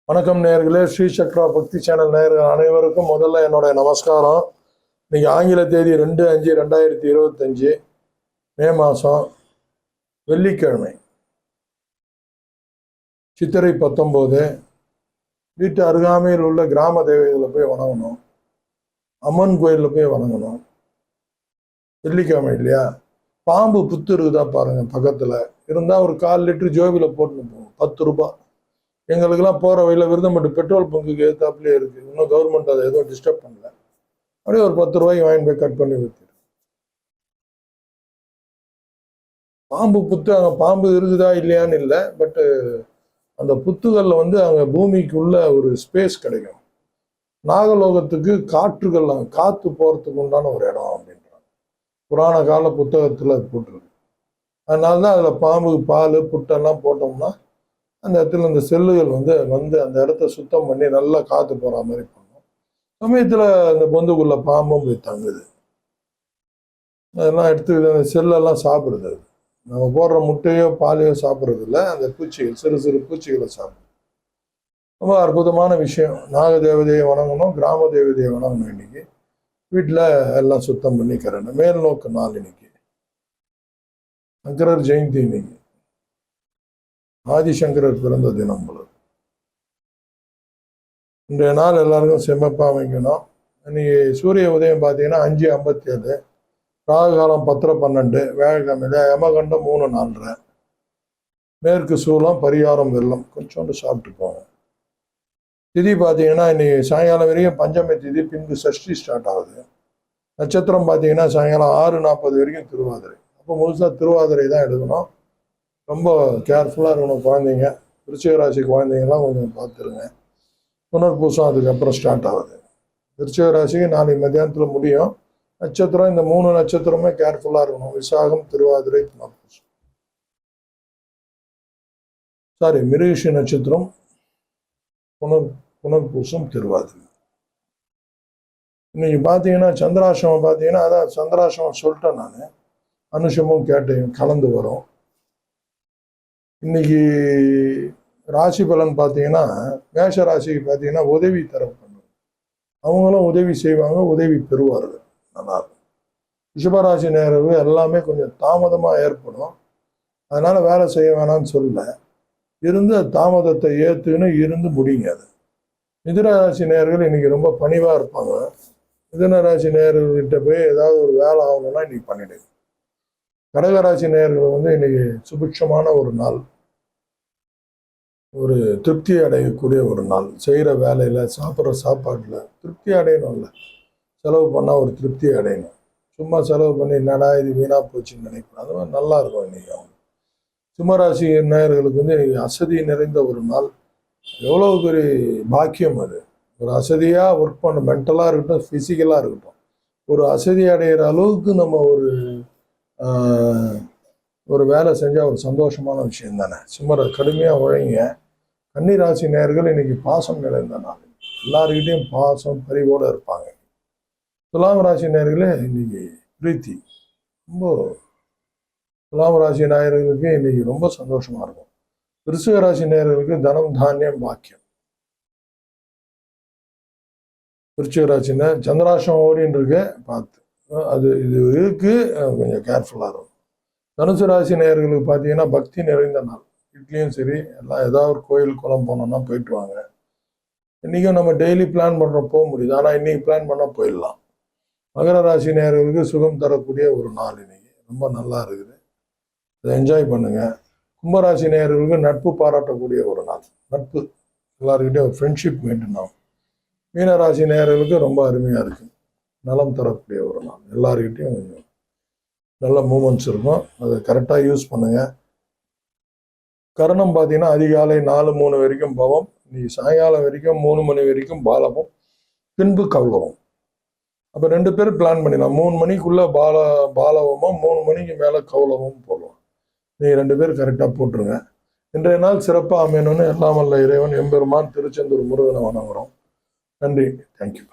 வணக்கம் நேயர்களே, ஸ்ரீ சக்ரா பக்தி சேனல் நேயர்கள் அனைவருக்கும் முதல்ல என்னோட நமஸ்காரம். இன்னைக்கு ஆங்கில தேதி 2/5/2025 மே மாதம் வெள்ளிக்கிழமை, சித்திரை 19. வீட்டு அருகாமையில் உள்ள கிராம தேவதைகளை போய் வணங்கணும், அம்மன் கோயிலில் போய் வணங்கணும். வெள்ளிக்கிழமை இல்லையா? பாம்பு புத்து இருக்குதா பாருங்க, பக்கத்தில் இருந்தால் ஒரு 1/4 லிட்டர் ஜோபியில் போட்டுன்னு போகும், 10 ரூபாய். எங்களுக்கெல்லாம் போகிற வழியில் விருதம்பட்டு பெட்ரோல் பங்குக்கு எதிர்த்தாப்புலேயே இருக்குது. இன்னும் கவர்மெண்ட் அதை எதுவும் டிஸ்டர்ப் பண்ணல. அப்படியே ஒரு 10 ரூபாய்க்கு வாங்கி போய் கட் பண்ணி ஊற்றிடும். பாம்பு புத்து அங்கே பாம்பு இருக்குதா இல்லையான்னு இல்லை, பட்டு அந்த புத்துகளில் அங்கே பூமிக்குள்ள ஒரு ஸ்பேஸ் கிடைக்கும். நாகலோகத்துக்கு காற்று போகிறதுக்கு உண்டான ஒரு இடம் அப்படின்றாங்க. புராண கால புத்தகத்தில் அது போட்டிருக்கு. அதனால தான் அதில் பாம்புக்கு பால் புட்டெல்லாம் போட்டோம்னா அந்த இடத்துல இந்த செல்லுகள் அந்த இடத்த சுத்தம் பண்ணி நல்லா காற்று போகிற மாதிரி பண்ணும். சமயத்தில் அந்த பொந்துக்குள்ள பாம்பும் போய் தங்குது. அதெல்லாம் எடுத்து அந்த செல்லெல்லாம் சாப்பிடுது. அது நம்ம போடுற முட்டையோ பாலையோ சாப்பிட்றது இல்லை, அந்த பூச்சிகள் சிறு சிறு பூச்சிகளை சாப்பிடும். ரொம்ப அற்புதமான விஷயம். நாக தேவதையை வணங்கணும், கிராம தேவதையை வணங்கணும். இன்னைக்கு வீட்டில் எல்லாம் சுத்தம் பண்ணி கரணும். மேல் நோக்கு நாள் இன்னைக்கு. சங்கரர் ஜெயந்தி இன்னைக்கு. ஆதிசங்கரர் பிறந்த தினம் போல. இன்றைய நாள் எல்லாருக்கும் செம்மப்பா அமைக்கணும். இன்னைக்கு சூரிய உதயம் பார்த்தீங்கன்னா 5:57, ராகு காலம் 10:12, வேழக்கிழமையில யமகண்டம் 3:04, மேற்கு சூலம் பரிகாரம் வெள்ளம். கொஞ்சோண்டு சாப்பிட்டு போங்க. திதி பார்த்தீங்கன்னா இன்னைக்கு சாயங்காலம் வரைக்கும் பஞ்சமி திதி, பின்பு சஷ்டி ஸ்டார்ட் ஆகுது. நட்சத்திரம் பார்த்தீங்கன்னா சாயங்காலம் 6:40 வரைக்கும் திருவாதிரை. அப்போ முழுசாக திருவாதிரை தான் எடுக்கணும். ரொம்ப கேர்ஃபுல்லாக இருக்கணும். குழந்தைங்க, விருச்சிக ராசி குழந்தைங்கலாம் கொஞ்சம் பார்த்துருங்க. புனர்பூசம் அதுக்கப்புறம் ஸ்டார்ட் ஆகுது. விருச்சிக ராசிக்கு நாளைக்கு மத்தியானத்தில் முடியும். நட்சத்திரம் இந்த 3 நட்சத்திரமே கேர்ஃபுல்லாக இருக்கணும். விசாகம், திருவாதிரை, புனர்பூசம். மிருகஷி நட்சத்திரம், புனர்பூசம், திருவாதிரை. இன்னைக்கு பார்த்தீங்கன்னா சந்திராசிரமம் பார்த்தீங்கன்னா, அதான் சந்திராசிரமம் சொல்லிட்டேன் நான். அனுஷமும் கேட்டையும் கலந்து வரும். இன்னைக்கு ராசி பலன் பார்த்தீங்கன்னா, மேஷ ராசிக்கு பார்த்தீங்கன்னா உதவி தரப்படும். அவங்களும் உதவி செய்வாங்க, உதவி பெறுவார்கள். நல்லா இருக்கும். ரிஷபராசி நேரர்கள் எல்லாமே கொஞ்சம் தாமதமாக ஏற்படும். அதனால வேலை செய்ய வேணாம்னு சொல்ல இருந்து தாமதத்தை ஏற்றுன்னு இருந்து முடிங்க. அது மிதுனராசி நேர்கள் இன்னைக்கு ரொம்ப பணிவாக இருப்பாங்க. மிதுனராசி நேர்கள்கிட்ட போய் ஏதாவது ஒரு வேலை ஆகணும்னா இன்னைக்கு பண்ணிடுங்க. கடகராசி நேயர்கள் இன்னைக்கு சுபிட்சமான ஒரு நாள், ஒரு திருப்தி அடையக்கூடிய ஒரு நாள். செய்கிற வேலையில், சாப்பிட்ற சாப்பாட்டில் திருப்தி அடையணும்ல. செலவு பண்ணால் ஒரு திருப்தி அடையணும். சும்மா செலவு பண்ணி என்னடா இது வீணாக போச்சுன்னு நினைக்கணும். அது மாதிரி நல்லா இருக்கும் இன்னைக்கு. அவங்க சிம்மராசி நேயர்களுக்கு இன்னைக்கு அசதி நிறைந்த ஒரு நாள். எவ்வளோ பெரிய பாக்கியம் அது. ஒரு அசதியாக ஒர்க் பண்ண, மென்டலாக இருக்கட்டும், ஃபிசிக்கலாக இருக்கட்டும், ஒரு அசதி அடைகிற அளவுக்கு நம்ம ஒரு வேலை செஞ்சால் ஒரு சந்தோஷமான விஷயம் தானே. கடுமையாக உழைங்க. கன்னிராசி நேயர்கள் இன்னைக்கு பாசம் நிறைந்த நாள். எல்லாருக்கிட்டையும் பாசம் பரிவோடு இருப்பாங்க. துலாம் ராசி நேயர்களே இன்னைக்கு பிரீத்தி. துலாம் ராசி நேயர்களுக்கு இன்னைக்கு ரொம்ப சந்தோஷமா இருக்கும். விருச்சிக ராசி நேயர்களுக்கு தனம், தானியம், பாக்கியம். விருச்சிக ராசினா சந்திராசம் ஓடின்னு இருக்கு, பார்த்து அது இது இருக்கு, கொஞ்சம் கேர்ஃபுல்லாக இருக்கும். தனுசு ராசி நேயர்களுக்கு பார்த்தீங்கன்னா பக்தி நிறைந்த நாள். வீட்லேயும் சரி, எல்லாம் ஏதாவது ஒரு கோயில் குளம் போனோம்னா போயிட்டு வாங்க. இன்றைக்கும் நம்ம டெய்லி பிளான் பண்ணுறோம், போக முடியுது. ஆனால் இன்றைக்கி பிளான் பண்ணால் போயிடலாம். மகர ராசி நேயர்களுக்கு சுகம் தரக்கூடிய ஒரு நாள் இன்னைக்கு. ரொம்ப நல்லா இருக்குது, அதை என்ஜாய் பண்ணுங்க. கும்பராசி நேயர்களுக்கு நட்பு பாராட்டக்கூடிய ஒரு நாள். நட்பு எல்லாருக்கிட்டையும் ஒரு ஃப்ரெண்ட்ஷிப் மெயின்டைன் ஆகும். மீனராசி நேயர்களுக்கு ரொம்ப அருமையாக இருக்குது. நலம் தரக்கூடிய ஒரு நாள். எல்லாருக்கிட்டையும் கொஞ்சம் நல்ல மூமெண்ட்ஸ் இருக்கும். அதை கரெக்டாக யூஸ் பண்ணுங்கள். கரணம் பார்த்தீங்கன்னா அதிகாலை 4:03 வரைக்கும் பவம். இன்னைக்கு சாயங்காலம் வரைக்கும் 3 மணி வரைக்கும் பாலமும், பின்பு கௌலவம். அப்போ 2 பேர் பிளான் பண்ணிடலாம். 3 மணிக்குள்ளே பாலவமும் 3 மணிக்கு மேலே கௌலவமும் போடுவோம். நீங்கள் 2 பேர் கரெக்டாக போட்டுருங்க. இன்றைய நாள் சிறப்பாக அமையணும்னு எல்லாம் வல்ல இறைவன் எம்பெருமான் திருச்செந்தூர் முருகனை வணங்குறோம். நன்றி. தேங்க்யூ.